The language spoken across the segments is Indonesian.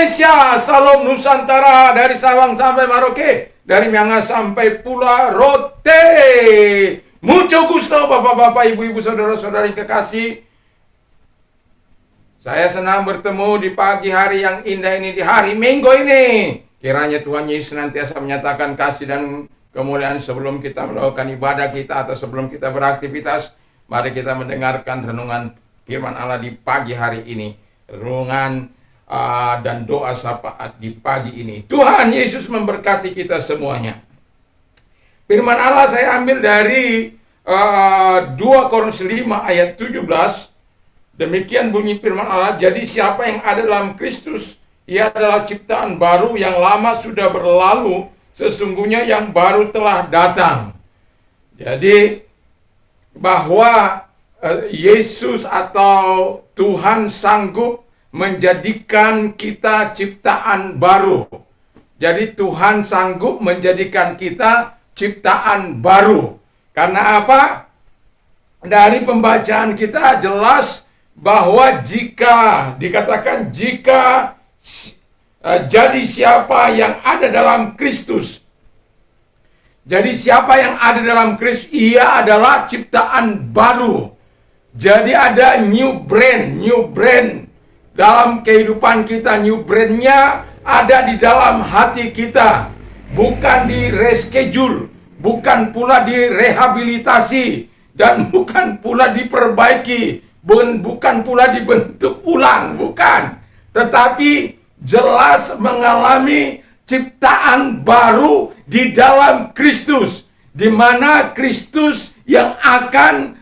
Indonesia, salam Nusantara, dari Sabang sampai Merauke, dari Miangas sampai Pulau Rote. Mucho gusto bapak-bapak, ibu-ibu, saudara-saudara yang kekasih. Saya senang bertemu di pagi hari yang indah ini, di hari Minggu ini. Kiranya Tuhan Yesus senantiasa menyatakan kasih dan kemuliaan sebelum kita melakukan ibadah kita atau sebelum kita beraktivitas. Mari kita mendengarkan renungan firman Allah di pagi hari ini. Renungan dan doa syafaat di pagi ini. Tuhan Yesus memberkati kita semuanya. Firman Allah saya ambil dari 2 Korintus 5 ayat 17. Demikian bunyi firman Allah, jadi siapa yang ada dalam Kristus, ia adalah ciptaan baru, yang lama sudah berlalu, sesungguhnya yang baru telah datang. Jadi bahwa Yesus atau Tuhan sanggup menjadikan kita ciptaan baru. Jadi Tuhan sanggup menjadikan kita ciptaan baru. Karena apa? Dari pembacaan kita jelas bahwa jika dikatakan jadi siapa yang ada dalam Kristus. Jadi siapa yang ada dalam Kristus, ia adalah ciptaan baru. Jadi ada new brand dalam kehidupan kita. New brandnya ada di dalam hati kita, bukan di reschedule, bukan pula direhabilitasi, dan bukan pula diperbaiki, bukan pula dibentuk ulang, bukan. Tetapi jelas mengalami ciptaan baru di dalam Kristus, di mana Kristus yang akan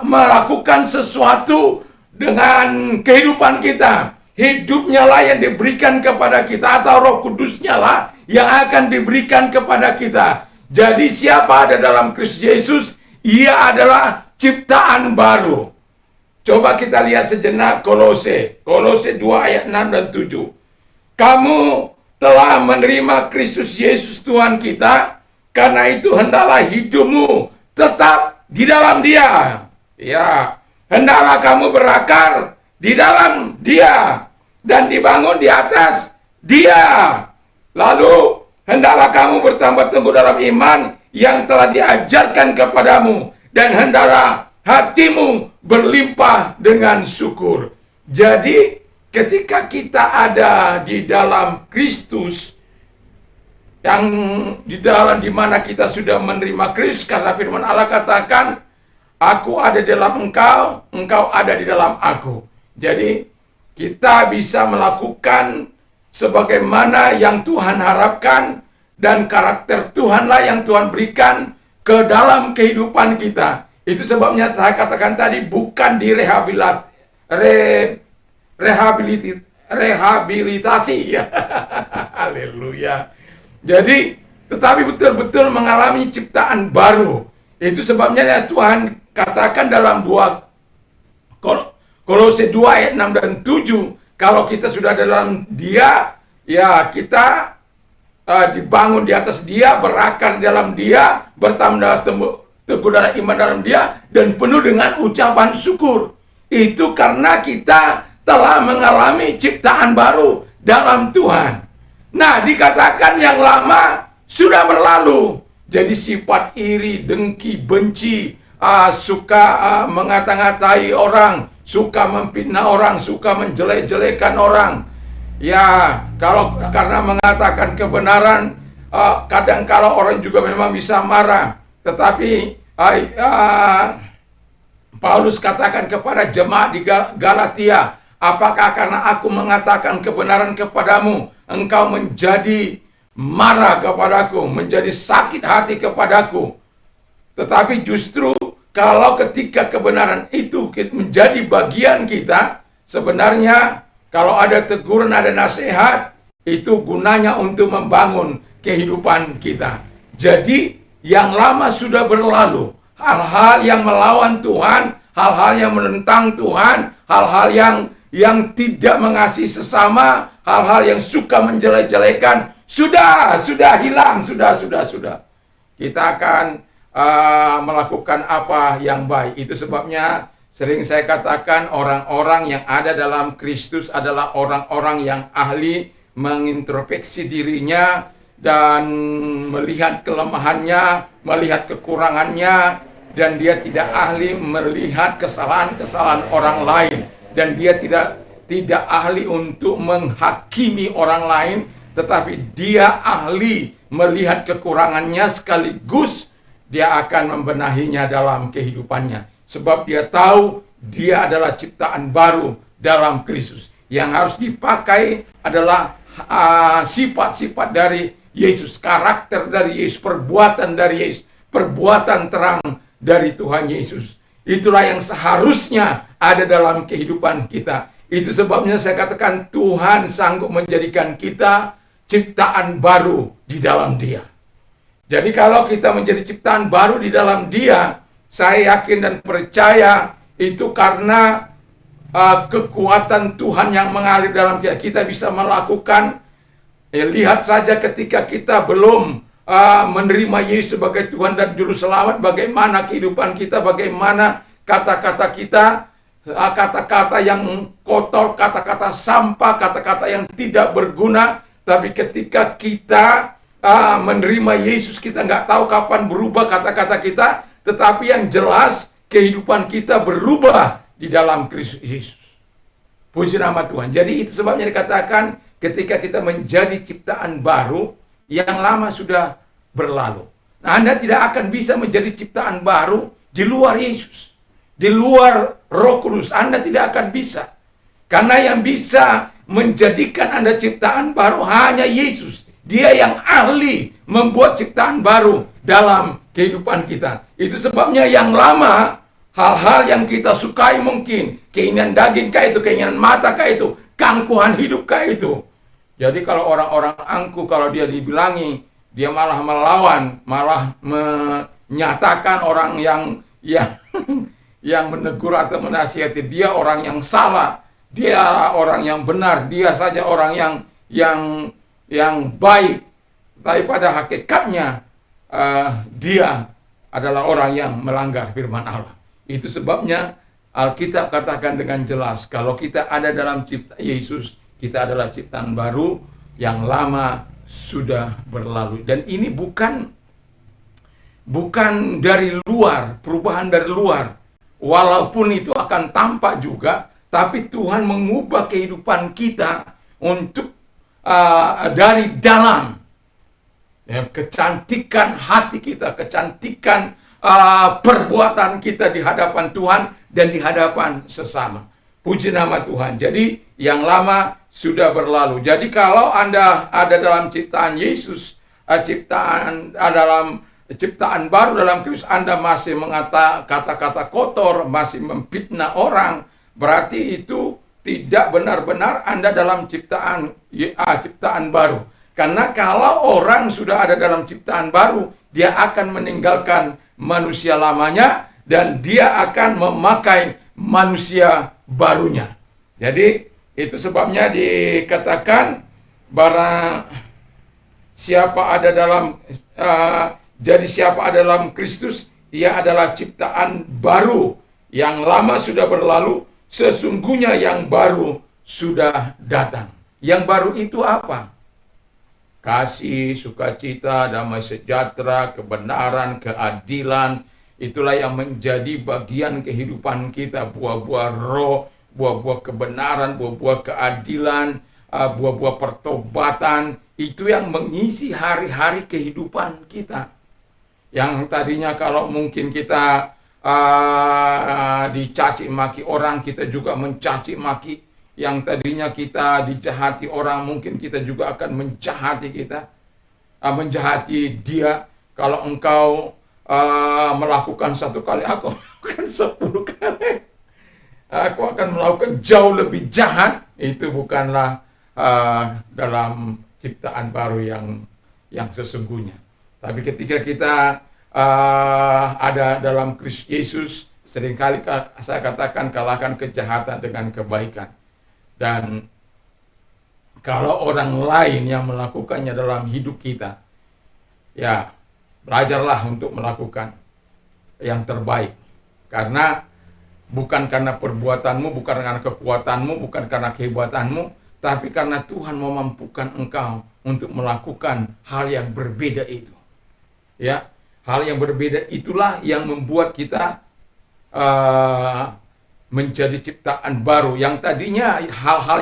melakukan sesuatu dengan kehidupan kita. Hidupnya lah yang diberikan kepada kita, atau Roh Kudusnya lah yang akan diberikan kepada kita. Jadi siapa ada dalam Kristus Yesus, ia adalah ciptaan baru. Coba kita lihat sejenak Kolose 2 ayat 6 dan 7. Kamu telah menerima Kristus Yesus Tuhan kita, karena itu hendaklah hidupmu tetap di dalam Dia. Ya, hendaklah kamu berakar di dalam Dia dan dibangun di atas Dia. Lalu hendaklah kamu bertambah teguh dalam iman yang telah diajarkan kepadamu, dan hendaklah hatimu berlimpah dengan syukur. Jadi ketika kita ada di dalam Kristus, yang di mana kita sudah menerima Kristus, karena firman Allah katakan, aku ada di dalam engkau, engkau ada di dalam aku. Jadi kita bisa melakukan sebagaimana yang Tuhan harapkan, dan karakter Tuhanlah yang Tuhan berikan ke dalam kehidupan kita. Itu sebabnya saya katakan tadi, bukan rehabilitasi ya. Haleluya. Jadi tetapi betul-betul mengalami ciptaan baru. Itu sebabnya ya Tuhan katakan dalam 2 Kolose 2 ayat 6 dan 7, kalau kita sudah dalam Dia, ya kita dibangun di atas Dia, berakar di dalam Dia, bertambah teguh dalam iman dalam Dia, dan penuh dengan ucapan syukur. Itu karena kita telah mengalami ciptaan baru dalam Tuhan. Nah, dikatakan yang lama sudah berlalu. Jadi sifat iri, dengki, benci, suka mengata-ngatai orang, suka memfitnah orang, suka menjelek-jelekan orang. Ya, karena mengatakan kebenaran, kadang kalau orang juga memang bisa marah. Tetapi Paulus katakan kepada jemaat di Galatia, apakah karena aku mengatakan kebenaran kepadamu, engkau menjadi marah kepadaku, menjadi sakit hati kepadaku? Tetapi justru kalau ketika kebenaran itu menjadi bagian kita, sebenarnya kalau ada teguran, ada nasihat, itu gunanya untuk membangun kehidupan kita. Jadi yang lama sudah berlalu. Hal-hal yang melawan Tuhan, hal-hal yang menentang Tuhan, hal-hal yang tidak mengasihi sesama, hal-hal yang suka menjelek-jelekan, sudah hilang, sudah. Kita akan melakukan apa yang baik. Itu sebabnya Sering saya katakan orang-orang yang ada dalam Kristus adalah orang-orang yang ahli mengintrospeksi dirinya dan melihat kelemahannya, melihat kekurangannya, dan dia tidak ahli melihat kesalahan-kesalahan orang lain, dan dia tidak ahli untuk menghakimi orang lain, tetapi dia ahli melihat kekurangannya sekaligus dia akan membenahinya dalam kehidupannya. Sebab dia tahu dia adalah ciptaan baru dalam Kristus. Yang harus dipakai adalah sifat-sifat dari Yesus, karakter dari Yesus, perbuatan dari Yesus, perbuatan terang dari Tuhan Yesus. Itulah yang seharusnya ada dalam kehidupan kita. Itu sebabnya saya katakan Tuhan sanggup menjadikan kita ciptaan baru di dalam Dia. Jadi kalau kita menjadi ciptaan baru di dalam Dia, saya yakin dan percaya itu karena kekuatan Tuhan yang mengalir dalam kita. Kita bisa melakukan, lihat saja ketika kita belum menerima Yesus sebagai Tuhan dan Juru Selamat, bagaimana kehidupan kita, bagaimana kata-kata kita, kata-kata yang kotor, kata-kata sampah, kata-kata yang tidak berguna. Tapi ketika kita menerima Yesus, kita nggak tahu kapan berubah kata-kata kita, tetapi yang jelas kehidupan kita berubah di dalam Kristus Yesus. Puji nama Tuhan. Jadi itu sebabnya dikatakan ketika kita menjadi ciptaan baru, yang lama sudah berlalu. Nah, Anda tidak akan bisa menjadi ciptaan baru di luar Yesus, di luar Roh Kudus. Anda tidak akan bisa. Karena yang bisa menjadikan Anda ciptaan baru hanya Yesus. Dia yang ahli membuat ciptaan baru dalam kehidupan kita. Itu sebabnya yang lama, hal-hal yang kita sukai mungkin, keinginan daging kah itu, keinginan mata kah itu, keangkuhan hidup kah itu. Jadi kalau orang-orang angkuh, kalau dia dibilangi, dia malah melawan, malah menyatakan orang yang yang menegur atau menasihati dia orang yang salah, dia orang yang benar, dia saja orang yang baik. Tapi pada hakikatnya dia adalah orang yang melanggar firman Allah. Itu sebabnya Alkitab katakan dengan jelas, kalau kita ada dalam cipta Yesus, kita adalah ciptaan baru, yang lama sudah berlalu. Dan ini bukan dari luar, perubahan dari luar. Walaupun itu akan tampak juga, tapi Tuhan mengubah kehidupan kita untuk dari dalam. Ya, kecantikan hati kita, kecantikan perbuatan kita di hadapan Tuhan dan di hadapan sesama. Puji nama Tuhan. Jadi yang lama sudah berlalu. Jadi kalau Anda ada dalam ciptaan Yesus, dalam ciptaan baru dalam Kristus, Anda masih mengata kata-kata kotor, masih memfitnah orang, berarti itu tidak benar-benar Anda dalam ciptaan baru. Karena kalau orang sudah ada dalam ciptaan baru, dia akan meninggalkan manusia lamanya dan dia akan memakai manusia barunya. Jadi itu sebabnya dikatakan barang siapa ada dalam siapa ada dalam Kristus, ia adalah ciptaan baru. Yang lama sudah berlalu, sesungguhnya yang baru sudah datang. Yang baru itu apa? Kasih, sukacita, damai sejahtera, kebenaran, keadilan. Itulah yang menjadi bagian kehidupan kita. Buah-buah roh, buah-buah kebenaran, buah-buah keadilan, buah-buah pertobatan. Itu yang mengisi hari-hari kehidupan kita. Yang tadinya kalau mungkin kita dicaci maki orang, kita juga mencaci maki. Yang tadinya kita dijahati orang, mungkin kita juga akan menjahati menjahati dia. Kalau engkau melakukan 1 kali, aku melakukan 10 kali. Aku akan melakukan jauh lebih jahat. Itu bukanlah dalam ciptaan baru yang sesungguhnya. Tapi ketika kita ada dalam Kristus Yesus, seringkali saya katakan kalahkan kejahatan dengan kebaikan. Dan kalau orang lain yang melakukannya dalam hidup kita, ya belajarlah untuk melakukan yang terbaik. Karena Bukan karena perbuatanmu, bukan karena kekuatanmu, bukan karena kehebatanmu, tapi karena Tuhan memampukan engkau untuk melakukan hal yang berbeda itu. Ya, hal yang berbeda itulah yang membuat kita menjadi ciptaan baru. Yang tadinya hal-hal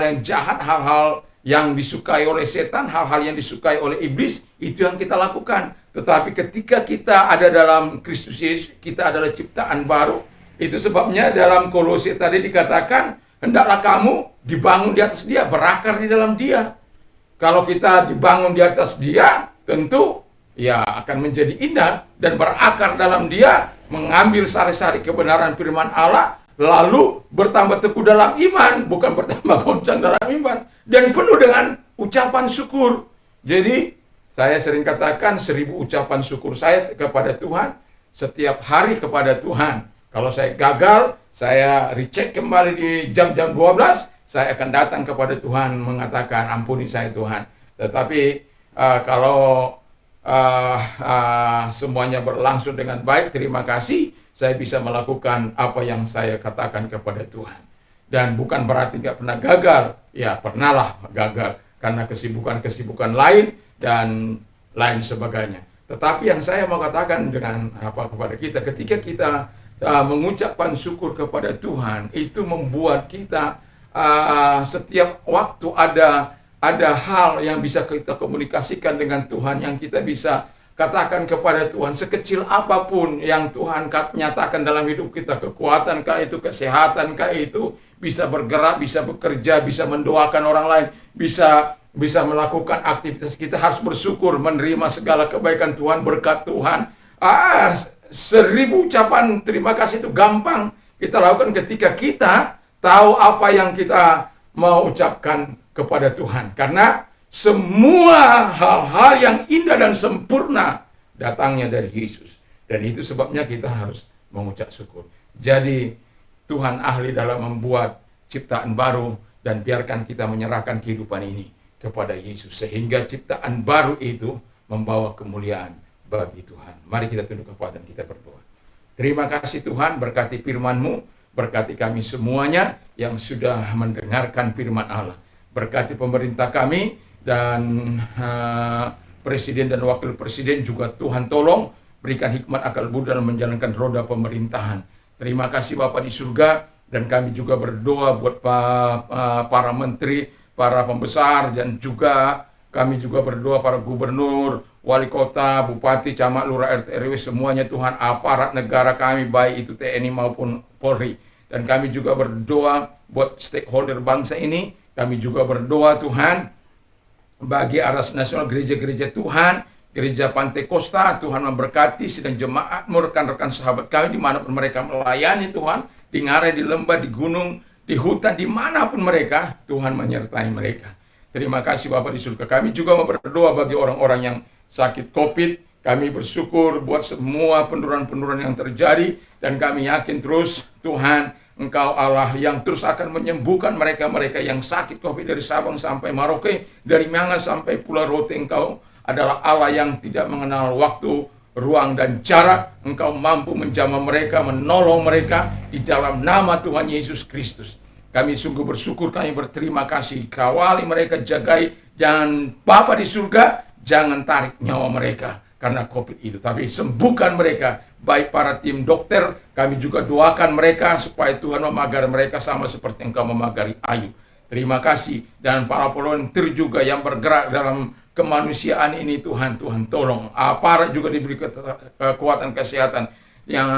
yang jahat, hal-hal yang disukai oleh setan, hal-hal yang disukai oleh iblis, itu yang kita lakukan. Tetapi ketika kita ada dalam Kristus Yesus, kita adalah ciptaan baru. Itu sebabnya dalam Kolose tadi dikatakan, hendaklah kamu dibangun di atas Dia, berakar di dalam Dia. Kalau kita dibangun di atas Dia, tentu ya akan menjadi indah dan berakar dalam Dia, mengambil sari-sari kebenaran firman Allah, lalu bertambah teguh dalam iman, bukan bertambah goncang dalam iman, dan penuh dengan ucapan syukur. Jadi saya sering katakan 1000 ucapan syukur saya kepada Tuhan setiap hari kepada Tuhan. Kalau saya gagal, saya recheck kembali di jam-jam 12, saya akan datang kepada Tuhan mengatakan, ampuni saya Tuhan. Tetapi kalau semuanya berlangsung dengan baik, terima kasih, saya bisa melakukan apa yang saya katakan kepada Tuhan. Dan bukan berarti nggak pernah gagal, ya pernahlah gagal, karena kesibukan-kesibukan lain dan lain sebagainya. Tetapi yang saya mau katakan dengan kepada kita, ketika kita mengucapkan syukur kepada Tuhan, itu membuat kita setiap waktu ada hal yang bisa kita komunikasikan dengan Tuhan, yang kita bisa katakan kepada Tuhan, sekecil apapun yang Tuhan nyatakan dalam hidup kita, kekuatan kah itu, kesehatan kah itu, bisa bergerak, bisa bekerja, bisa mendoakan orang lain, bisa melakukan aktivitas, kita harus bersyukur, menerima segala kebaikan Tuhan, berkat Tuhan. 1000 ucapan terima kasih itu gampang kita lakukan ketika kita tahu apa yang kita mau ucapkan kepada Tuhan. Karena semua hal-hal yang indah dan sempurna datangnya dari Yesus. Dan itu sebabnya kita harus mengucap syukur. Jadi Tuhan ahli dalam membuat ciptaan baru, dan biarkan kita menyerahkan kehidupan ini kepada Yesus, sehingga ciptaan baru itu membawa kemuliaan bagi Tuhan. Mari kita tunduk kepala dan kita berdoa. Terima kasih Tuhan, berkati firman-Mu, berkati kami semuanya yang sudah mendengarkan firman Allah. Berkati pemerintah kami dan presiden dan wakil presiden juga Tuhan tolong berikan hikmat akal budi dalam menjalankan roda pemerintahan. Terima kasih Bapa di surga, dan kami juga berdoa buat para menteri, para pembesar, dan juga kami juga berdoa para gubernur, wali kota, bupati, camat, lurah, RT, RW, semuanya Tuhan, aparat negara kami, baik itu TNI maupun Polri. Dan kami juga berdoa buat stakeholder bangsa ini. Kami juga berdoa Tuhan bagi Aras Nasional, gereja-gereja Tuhan, gereja Pantai Kosta, Tuhan memberkati sedang jemaat-Mu, rekan-rekan sahabat kami dimanapun mereka melayani Tuhan, di ngarai, di lembah, di gunung, di hutan, dimanapun mereka, Tuhan menyertai mereka. Terima kasih Bapak di surga. Kami juga berdoa bagi orang-orang yang sakit COVID. Kami bersyukur buat semua penurunan-penurunan yang terjadi, dan kami yakin terus Tuhan, Engkau Allah yang terus akan menyembuhkan mereka-mereka yang sakit COVID dari Sabang sampai Merauke, dari Myangas sampai Pulau Rote. Engkau adalah Allah yang tidak mengenal waktu, ruang, dan jarak. Engkau mampu menjamah mereka, menolong mereka di dalam nama Tuhan Yesus Kristus. Kami sungguh bersyukur, kami berterima kasih. Kawali mereka, jagai, dan Bapa di surga, jangan tarik nyawa mereka karena COVID itu, tapi sembuhkan mereka. Baik para tim dokter, kami juga doakan mereka supaya Tuhan memagari mereka sama seperti Engkau memagari Ayub. Terima kasih. Dan para volunteer juga yang bergerak dalam kemanusiaan ini, Tuhan tolong. Aparat juga diberi kekuatan kesehatan yang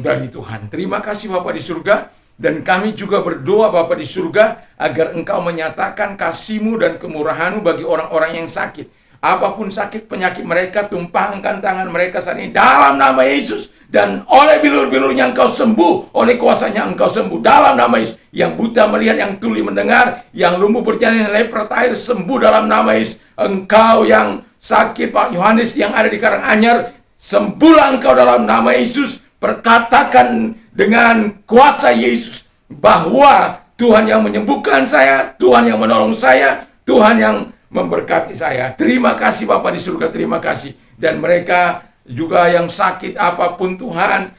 dari Tuhan. Terima kasih Bapa di surga. Dan kami juga berdoa Bapa di surga, agar Engkau menyatakan kasih-Mu dan kemurahan-Mu bagi orang-orang yang sakit. Apapun sakit penyakit mereka, tumpangkan tangan mereka saat ini dalam nama Yesus. Dan oleh bilur-bilurnya Engkau sembuh, oleh kuasanya Engkau sembuh dalam nama Yesus. Yang buta melihat, yang tuli mendengar, yang lumpuh berjalan, yang lepra tahir sembuh dalam nama Yesus. Engkau yang sakit Pak Yohanes yang ada di Karanganyar, sembuhlah Engkau dalam nama Yesus. Perkatakan dengan kuasa Yesus bahwa Tuhan yang menyembuhkan saya, Tuhan yang menolong saya, Tuhan yang memberkati saya. Terima kasih Bapa di surga, terima kasih. Dan mereka juga yang sakit apapun Tuhan,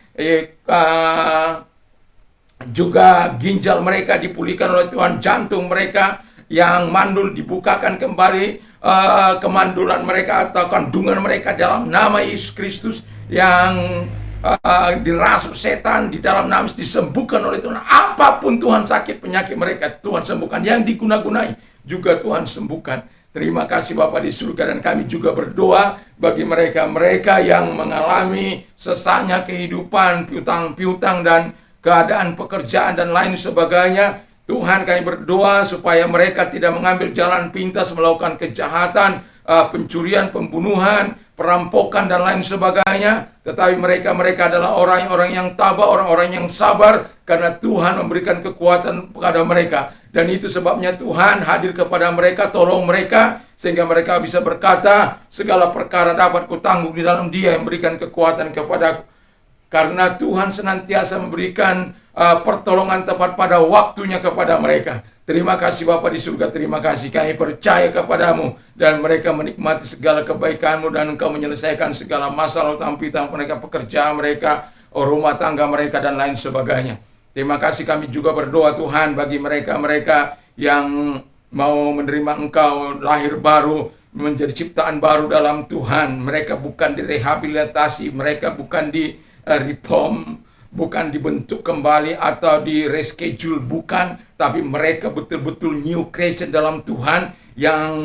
juga ginjal mereka dipulihkan oleh Tuhan, jantung mereka yang mandul dibukakan kembali, kemandulan mereka atau kandungan mereka dalam nama Yesus Kristus, yang dirasuk setan di dalam nama disembuhkan oleh Tuhan. Apapun Tuhan sakit penyakit mereka Tuhan sembuhkan, yang diguna-gunai juga Tuhan sembuhkan. Terima kasih Bapa di surga, dan kami juga berdoa bagi mereka-mereka yang mengalami sesaknya kehidupan, piutang-piutang dan keadaan pekerjaan dan lain sebagainya. Tuhan, kami berdoa supaya mereka tidak mengambil jalan pintas, melakukan kejahatan, pencurian, pembunuhan, perampokan dan lain sebagainya. Tetapi mereka adalah orang-orang yang tabah, orang-orang yang sabar, karena Tuhan memberikan kekuatan kepada mereka. Dan itu sebabnya Tuhan hadir kepada mereka, tolong mereka, sehingga mereka bisa berkata, segala perkara dapat kutanggung di dalam Dia yang memberikan kekuatan kepadaku. Karena Tuhan senantiasa memberikan pertolongan tepat pada waktunya kepada mereka. Terima kasih Bapa di surga, terima kasih, kami percaya kepadamu, dan mereka menikmati segala kebaikanmu, dan Engkau menyelesaikan segala masalah utang-piutang mereka, pekerjaan mereka, rumah tangga mereka, dan lain sebagainya. Terima kasih, kami juga berdoa Tuhan bagi mereka-mereka yang mau menerima Engkau, lahir baru, menjadi ciptaan baru dalam Tuhan. Mereka bukan direhabilitasi, mereka bukan di reform, bukan dibentuk kembali atau di reschedule, bukan, tapi mereka betul-betul new creation dalam Tuhan, yang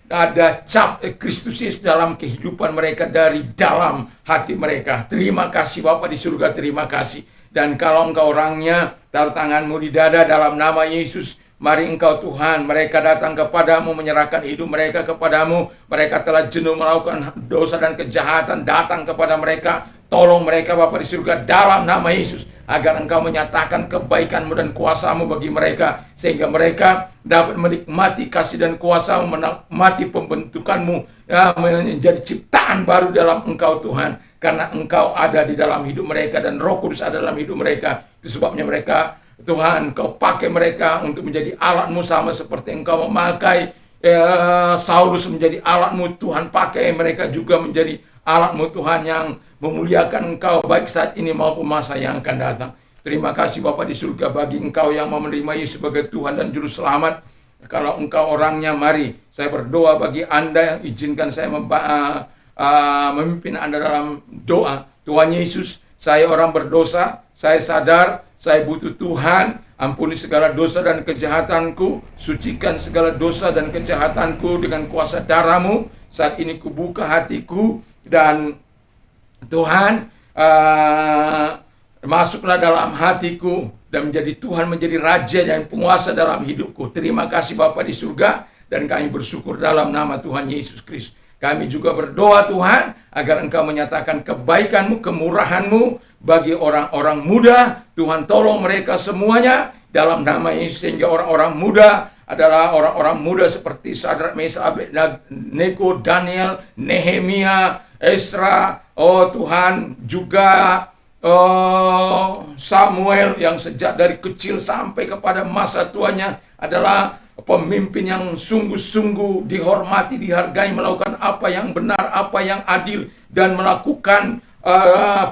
ada cap Kristus Yesus dalam kehidupan mereka, dari dalam hati mereka. Terima kasih Bapa di surga, terima kasih. Dan kalau Engkau orangnya, taruh tanganmu di dada dalam nama Yesus. Mari Engkau Tuhan, mereka datang kepadamu, menyerahkan hidup mereka kepadamu. Mereka telah jenuh melakukan dosa dan kejahatan, datang kepada mereka. Tolong mereka Bapa di surga dalam nama Yesus, agar Engkau menyatakan kebaikan-Mu dan kuasa-Mu bagi mereka, sehingga mereka dapat menikmati kasih dan kuasa-Mu, menikmati pembentukan-Mu, menjadi ciptaan baru dalam Engkau Tuhan. Karena Engkau ada di dalam hidup mereka, dan Roh Kudus ada dalam hidup mereka. Itu sebabnya mereka, Tuhan, Engkau pakai mereka untuk menjadi alat-Mu, sama seperti Engkau memakai Saulus menjadi alat-Mu. Tuhan, pakai mereka juga menjadi alat-Mu Tuhan, yang memuliakan Engkau baik saat ini maupun masa yang akan datang. Terima kasih Bapa di surga bagi Engkau yang mau menerima Yesus sebagai Tuhan dan Juru Selamat. Kalau Engkau orangnya, mari saya berdoa bagi Anda, yang izinkan saya memimpin Anda dalam doa. Tuhan Yesus, saya orang berdosa, saya sadar saya butuh Tuhan. Ampuni segala dosa dan kejahatanku, sucikan segala dosa dan kejahatanku dengan kuasa darah-Mu. Saat ini kubuka hatiku, dan Tuhan, masuklah dalam hatiku dan menjadi Tuhan, menjadi Raja dan penguasa dalam hidupku. Terima kasih Bapa di surga, dan kami bersyukur dalam nama Tuhan Yesus Kristus. Kami juga berdoa Tuhan, agar Engkau menyatakan kebaikan-Mu, kemurahan-Mu bagi orang-orang muda. Tuhan, tolong mereka semuanya dalam nama Yesus, sehingga orang-orang muda adalah orang-orang muda seperti Sadrak, Mesak, Abednego, Daniel, Nehemia, Esra, Tuhan, juga Samuel, yang sejak dari kecil sampai kepada masa tuanya adalah pemimpin yang sungguh-sungguh dihormati, dihargai, melakukan apa yang benar, apa yang adil, dan melakukan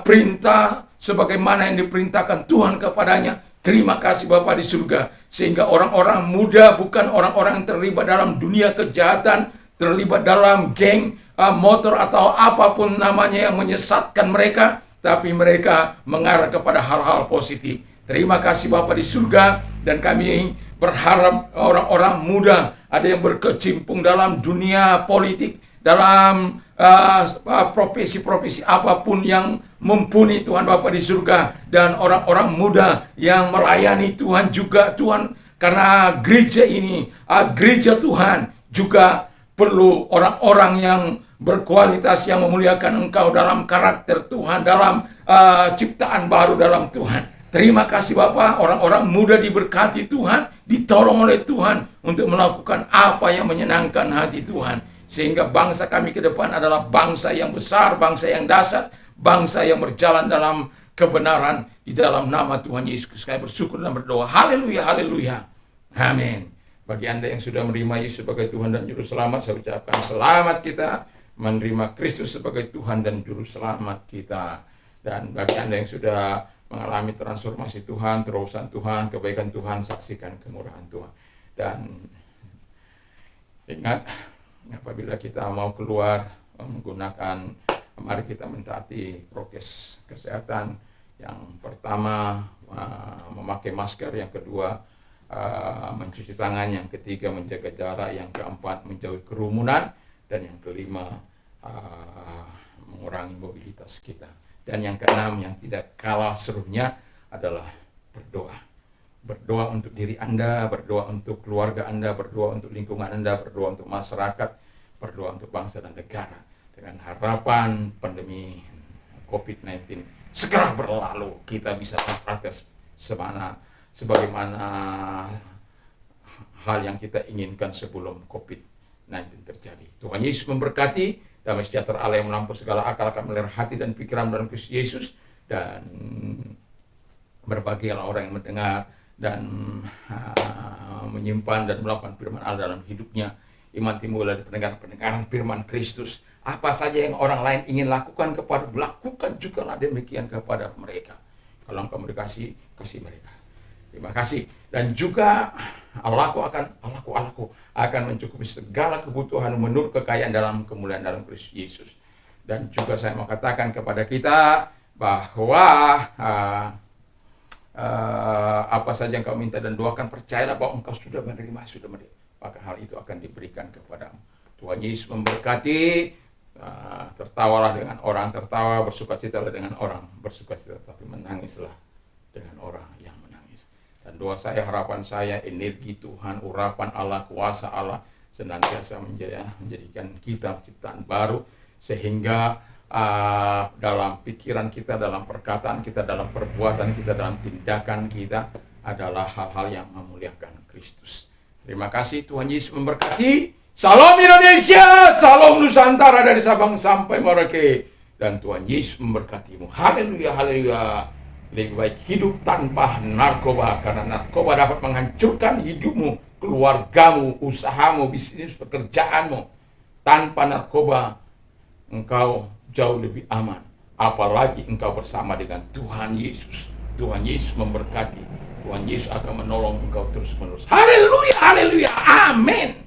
perintah sebagaimana yang diperintahkan Tuhan kepadanya. Terima kasih Bapa di surga, sehingga orang-orang muda bukan orang-orang yang terlibat dalam dunia kejahatan, terlibat dalam geng, motor atau apapun namanya yang menyesatkan mereka, tapi mereka mengarah kepada hal-hal positif. Terima kasih Bapa di surga, dan kami berharap orang-orang muda ada yang berkecimpung dalam dunia politik, dalam profesi-profesi apapun yang mumpuni Tuhan Bapa di surga, dan orang-orang muda yang melayani Tuhan juga Tuhan, karena gereja ini, gereja Tuhan juga perlu orang-orang yang berkualitas, yang memuliakan Engkau dalam karakter Tuhan, dalam ciptaan baru dalam Tuhan. Terima kasih Bapa, orang-orang muda diberkati Tuhan, ditolong oleh Tuhan untuk melakukan apa yang menyenangkan hati Tuhan. Sehingga bangsa kami ke depan adalah bangsa yang besar, bangsa yang dahsyat, bangsa yang berjalan dalam kebenaran di dalam nama Tuhan Yesus. Kami bersyukur dan berdoa. Haleluya, haleluya. Amin. Bagi Anda yang sudah menerima Yesus sebagai Tuhan dan Juru Selamat, saya ucapkan selamat kita menerima Kristus sebagai Tuhan dan Juru Selamat kita. Dan bagi Anda yang sudah mengalami transformasi Tuhan, terobosan Tuhan, kebaikan Tuhan, saksikan kemurahan Tuhan. Dan ingat, apabila kita mau keluar menggunakan, mari kita mentaati prokes kesehatan. Yang pertama, memakai masker. Yang kedua, mencuci tangan. Yang ketiga, menjaga jarak. Yang keempat, menjauhi kerumunan. Dan yang kelima, mengurangi mobilitas kita. Dan yang keenam, yang tidak kalah serunya adalah berdoa. Berdoa untuk diri Anda, berdoa untuk keluarga Anda, berdoa untuk lingkungan Anda, berdoa untuk masyarakat, berdoa untuk bangsa dan negara. Dengan harapan pandemi COVID-19 segera berlalu, kita bisa praktek sebagaimana hal yang kita inginkan sebelum COVID-19 terjadi. Tuhan Yesus memberkati. Damai sejahtera Allah yang melampaui segala akal akan melihara hati dan pikiran dalam Kristus Yesus. Dan berbahagialah orang yang mendengar dan menyimpan dan melakukan firman Allah dalam hidupnya. Iman timbul dari pendengaran firman Kristus. Apa saja yang orang lain ingin lakukan kepada, lakukan juga lah demikian kepada mereka. Kalau engkau dikasih, kasih mereka. Terima kasih. Dan juga Allahku akan mencukupi segala kebutuhan menurut kekayaan dalam kemuliaan dalam Kristus Yesus. Dan juga saya mau katakan kepada kita bahwa apa saja yang kau minta dan doakan, percayalah bahwa engkau sudah menerima, maka hal itu akan diberikan kepadamu. Tuhan Yesus memberkati. Tertawalah dengan orang tertawa, bersukacitalah dengan orang bersukacita, tapi menangislah dengan orang yang menangis. Dan doa saya, harapan saya, energi Tuhan, urapan Allah, kuasa Allah senantiasa menjadikan kita ciptaan baru, sehingga dalam pikiran kita, dalam perkataan kita, dalam perbuatan kita, dalam tindakan kita adalah hal-hal yang memuliakan Kristus. Terima kasih, Tuhan Yesus memberkati. Salam Indonesia, salam Nusantara dari Sabang sampai Merauke. Dan Tuhan Yesus memberkatimu. Haleluya, haleluya. Lebih baik hidup tanpa narkoba, karena narkoba dapat menghancurkan hidupmu, keluargamu, usahamu, bisnis, pekerjaanmu. Tanpa narkoba, engkau jauh lebih aman. Apalagi engkau bersama dengan Tuhan Yesus. Tuhan Yesus memberkati. Tuhan Yesus akan menolong engkau terus-menerus. Haleluya, haleluya, amin.